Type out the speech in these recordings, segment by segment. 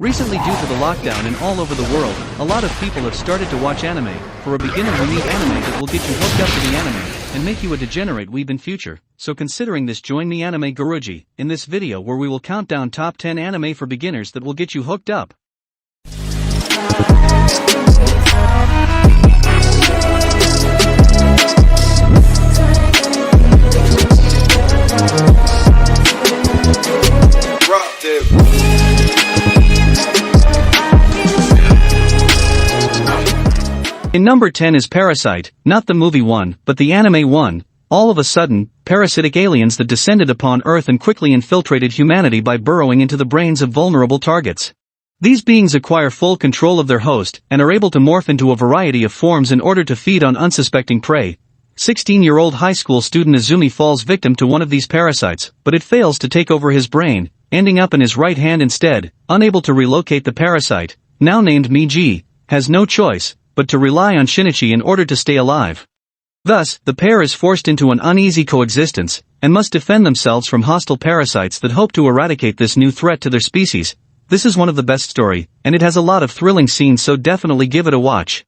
Recently, due to the lockdown and all over the world, a lot of people have started to watch anime. For a beginner, we need anime that will get you hooked up to the anime and make you a degenerate weeb in future. So considering this, join me, Anime Guruji, in this video where we will count down top 10 anime for beginners that will get you hooked up. In number 10 is Parasyte, not the movie one, but the anime one. All of a sudden, parasitic aliens that descended upon Earth and quickly infiltrated humanity by burrowing into the brains of vulnerable targets. These beings acquire full control of their host and are able to morph into a variety of forms in order to feed on unsuspecting prey. 16-year-old high school student Izumi falls victim to one of these parasites, but it fails to take over his brain, ending up in his right hand instead. Unable to relocate, the parasite, now named Miji, has no choice but to rely on Shinichi in order to stay alive. Thus, the pair is forced into an uneasy coexistence, and must defend themselves from hostile parasites that hope to eradicate this new threat to their species. This is one of the best story, and it has a lot of thrilling scenes, so definitely give it a watch.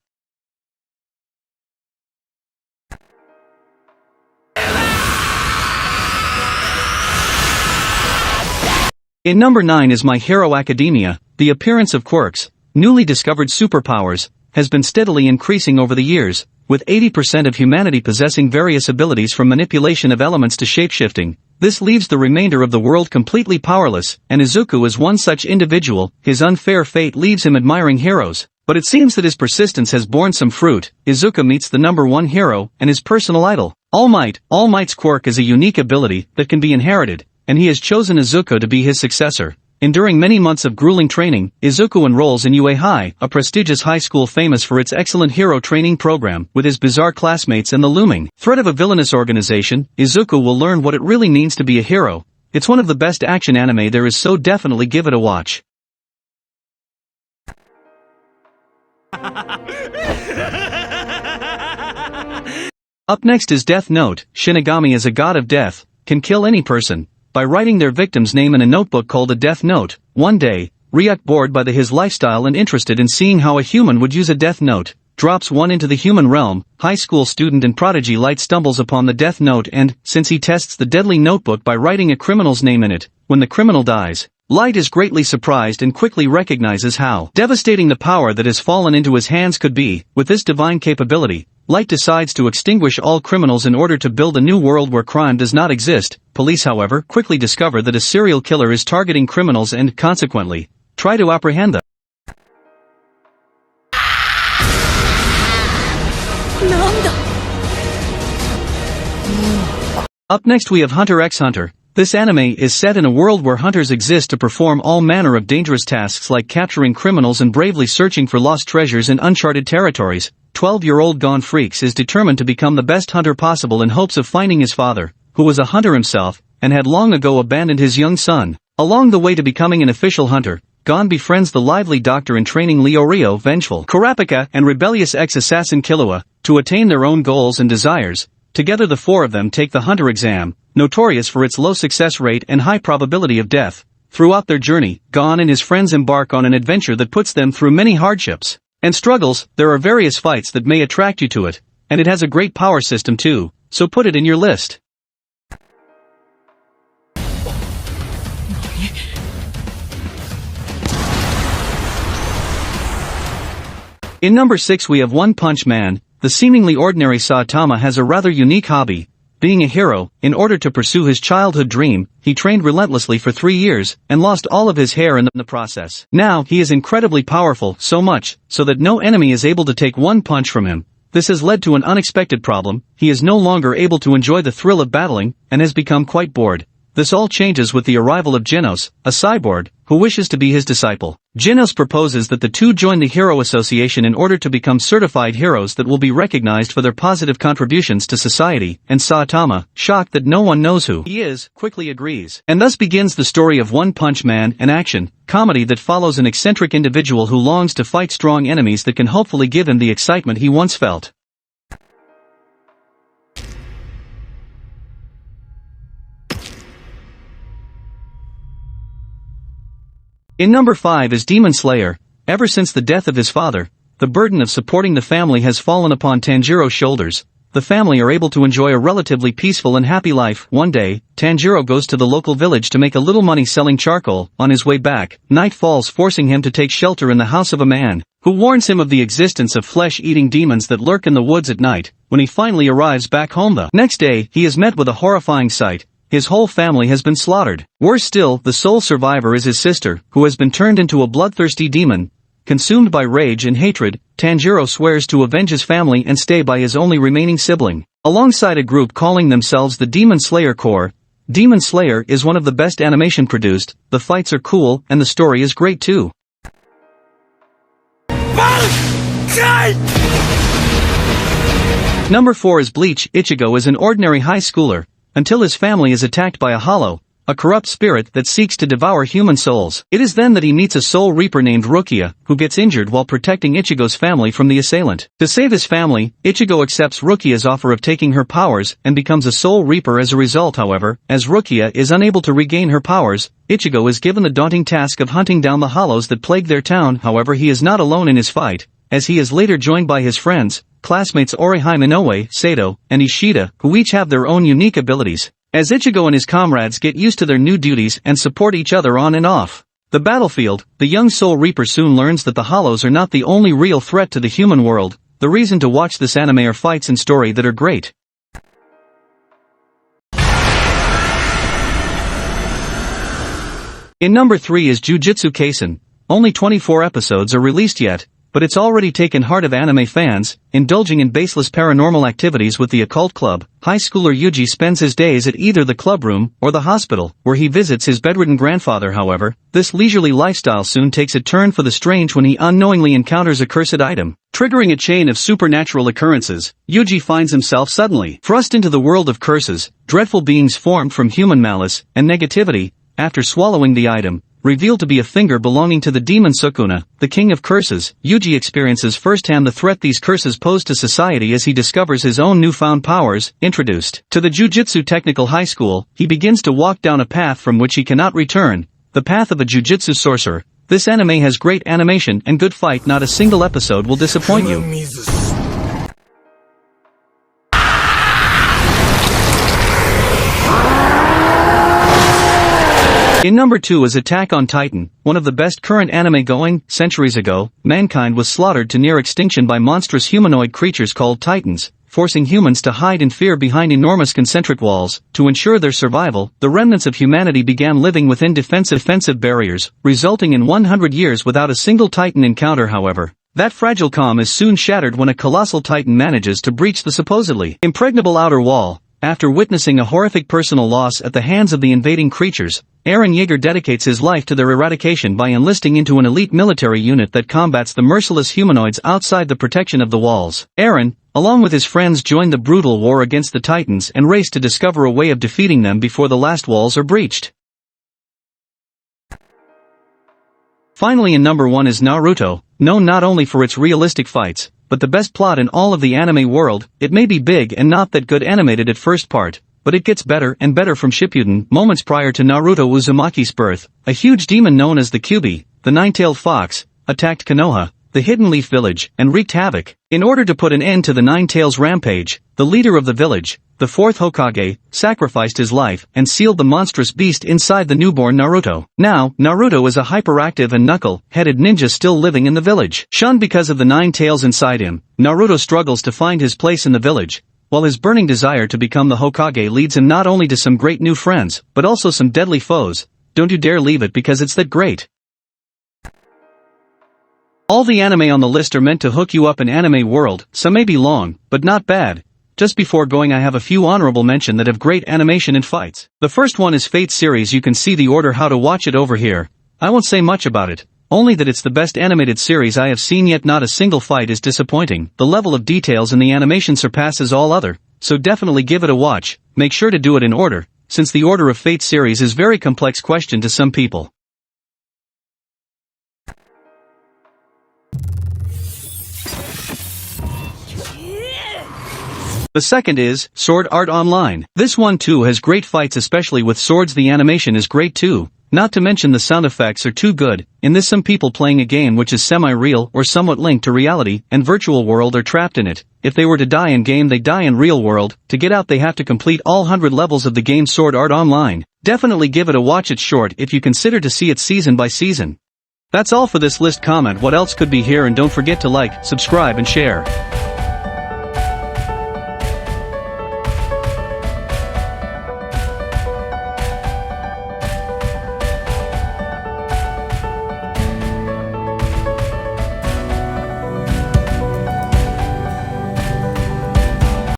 In number 9 is My Hero Academia. The appearance of quirks, newly discovered superpowers, has been steadily increasing over the years, with 80% of humanity possessing various abilities from manipulation of elements to shapeshifting. This leaves the remainder of the world completely powerless, and Izuku is one such individual. His unfair fate leaves him admiring heroes, but it seems that his persistence has borne some fruit. Izuku meets the number one hero and his personal idol, All Might. All Might's quirk is a unique ability that can be inherited, and he has chosen Izuku to be his successor. Enduring many months of grueling training, Izuku enrolls in UA High, a prestigious high school famous for its excellent hero training program. With his bizarre classmates and the looming threat of a villainous organization, Izuku will learn what it really means to be a hero. It's one of the best action anime there is, so definitely give it a watch. Up next is Death Note. Shinigami, as a god of death, can kill any person by writing their victim's name in a notebook called a death note. One day, Ryuk, bored by his lifestyle and interested in seeing how a human would use a death note, drops one into the human realm. High school student and prodigy Light stumbles upon the death note, and, since he tests the deadly notebook by writing a criminal's name in it, when the criminal dies, Light is greatly surprised and quickly recognizes how devastating the power that has fallen into his hands could be. With this divine capability, Light decides to extinguish all criminals in order to build a new world where crime does not exist. Police, however, quickly discover that a serial killer is targeting criminals and, consequently, try to apprehend them. Up next we have Hunter x Hunter. This anime is set in a world where hunters exist to perform all manner of dangerous tasks like capturing criminals and bravely searching for lost treasures in uncharted territories. 12-year-old Gon Freaks is determined to become the best hunter possible in hopes of finding his father, who was a hunter himself, and had long ago abandoned his young son. Along the way to becoming an official hunter, Gon befriends the lively doctor-in-training Leorio, vengeful Kurapika, and rebellious ex-assassin Killua. To attain their own goals and desires, together the four of them take the hunter exam, notorious for its low success rate and high probability of death. Throughout their journey, Gon and his friends embark on an adventure that puts them through many hardships and struggles. There are various fights that may attract you to it, and it has a great power system too, so put it in your list. In number 6 we have One Punch Man. The seemingly ordinary Saitama has a rather unique hobby, being a hero. In order to pursue his childhood dream, he trained relentlessly for 3 years, and lost all of his hair in the process. Now, he is incredibly powerful, so much so that no enemy is able to take one punch from him. This has led to an unexpected problem. He is no longer able to enjoy the thrill of battling, and has become quite bored. This all changes with the arrival of Genos, a cyborg, who wishes to be his disciple. Genos proposes that the two join the Hero Association in order to become certified heroes that will be recognized for their positive contributions to society, and Saitama, shocked that no one knows who he is, quickly agrees. And thus begins the story of One Punch Man, an action comedy that follows an eccentric individual who longs to fight strong enemies that can hopefully give him the excitement he once felt. In number 5 is Demon Slayer. Ever since the death of his father, the burden of supporting the family has fallen upon Tanjiro's shoulders. The family are able to enjoy a relatively peaceful and happy life. One day, Tanjiro goes to the local village to make a little money selling charcoal. On his way back, night falls, forcing him to take shelter in the house of a man who warns him of the existence of flesh-eating demons that lurk in the woods at night. When he finally arrives back home the next day, he is met with a horrifying sight. His whole family has been slaughtered. Worse still, the sole survivor is his sister, who has been turned into a bloodthirsty demon. Consumed by rage and hatred, Tanjiro swears to avenge his family and stay by his only remaining sibling. Alongside a group calling themselves the Demon Slayer Corps, Demon Slayer is one of the best animation produced, the fights are cool, and the story is great too. Number 4 is Bleach. Ichigo is an ordinary high schooler, until his family is attacked by a hollow, a corrupt spirit that seeks to devour human souls. It is then that he meets a soul reaper named Rukia, who gets injured while protecting Ichigo's family from the assailant. To save his family, Ichigo accepts Rukia's offer of taking her powers and becomes a soul reaper as a result. However, as Rukia is unable to regain her powers, Ichigo is given the daunting task of hunting down the hollows that plague their town. However, he is not alone in his fight, as he is later joined by his friends, classmates Orihime Inoue, Sato, and Ishida, who each have their own unique abilities. As Ichigo and his comrades get used to their new duties and support each other on and off the battlefield, the young Soul Reaper soon learns that the Hollows are not the only real threat to the human world. The reason to watch this anime are fights and story that are great. In number 3 is Jujutsu Kaisen. Only 24 episodes are released yet, but it's already taken heart of anime fans, indulging in baseless paranormal activities with the occult club. High schooler Yuji spends his days at either the clubroom or the hospital, where he visits his bedridden grandfather. However, this leisurely lifestyle soon takes a turn for the strange when he unknowingly encounters a cursed item. Triggering a chain of supernatural occurrences, Yuji finds himself suddenly thrust into the world of curses. Dreadful beings formed from human malice and negativity, after swallowing the item, revealed to be a finger belonging to the demon Sukuna, the king of curses. Yuji experiences firsthand the threat these curses pose to society as he discovers his own newfound powers. Introduced to the Jujutsu Technical High School, he begins to walk down a path from which he cannot return, the path of a Jujutsu sorcerer. This anime has great animation and good fight. Not a single episode will disappoint you. In number 2 is Attack on Titan, one of the best current anime going. Centuries ago, mankind was slaughtered to near extinction by monstrous humanoid creatures called Titans, forcing humans to hide in fear behind enormous concentric walls. To ensure their survival, the remnants of humanity began living within defensive barriers, resulting in 100 years without a single Titan encounter. However, that fragile calm is soon shattered when a colossal Titan manages to breach the supposedly impregnable outer wall. After witnessing a horrific personal loss at the hands of the invading creatures, Eren Yeager dedicates his life to their eradication by enlisting into an elite military unit that combats the merciless humanoids outside the protection of the walls. Eren, along with his friends, join the brutal war against the Titans and race to discover a way of defeating them before the last walls are breached. Finally, in number 1 is Naruto, known not only for its realistic fights, but the best plot in all of the anime world. It may be big and not that good animated at first part, but it gets better and better from Shippuden. Moments prior to Naruto Uzumaki's birth, a huge demon known as the Kyuubi, the nine-tailed fox, attacked Konoha, the Hidden Leaf village, and wreaked havoc. In order to put an end to the Nine Tails rampage, the leader of the village, the fourth Hokage, sacrificed his life and sealed the monstrous beast inside the newborn Naruto. Now, Naruto is a hyperactive and knuckle-headed ninja still living in the village. Shunned because of the nine tails inside him, Naruto struggles to find his place in the village, while his burning desire to become the Hokage leads him not only to some great new friends, but also some deadly foes. Don't you dare leave it because it's that great. All the anime on the list are meant to hook you up in anime world. Some may be long, but not bad. Just before going, I have a few honorable mention that have great animation and fights. The first one is Fate series. You can see the order how to watch it over here. I won't say much about it, only that it's the best animated series I have seen yet. Not a single fight is disappointing. The level of details in the animation surpasses all other, so definitely give it a watch. Make sure to do it in order, since the order of Fate series is very complex question to some people. The second is Sword Art Online. This one too has great fights, especially with swords. The animation is great too, Not to mention the sound effects are too good. In this, some people playing a game which is semi-real or somewhat linked to reality and virtual world are trapped in it. If they were to die in game, they die in real world. To get out, they have to complete all 100 levels of the game Sword Art Online. Definitely give it a watch. It's short if you consider to see it season by season. That's all for this list. Comment what else could be here, and don't forget to like, subscribe and share.